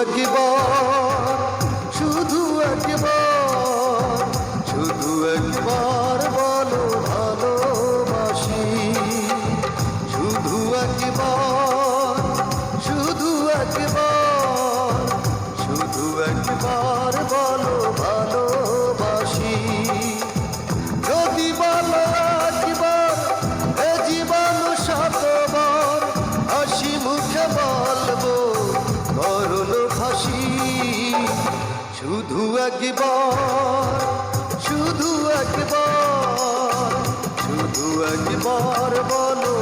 একবার, শুধু একবার, শুধু একবার বলো ভালোবাসি। শুধু একবার, শুধু একবার, শুধু একবার বলো ভালোবাসি। যদি বলো একবার, এ জীবন শতবার, হাসি মুখে বলবো করল ফাঁসি। শুধু একবার, শুধু একবার, শুধু একবার বলো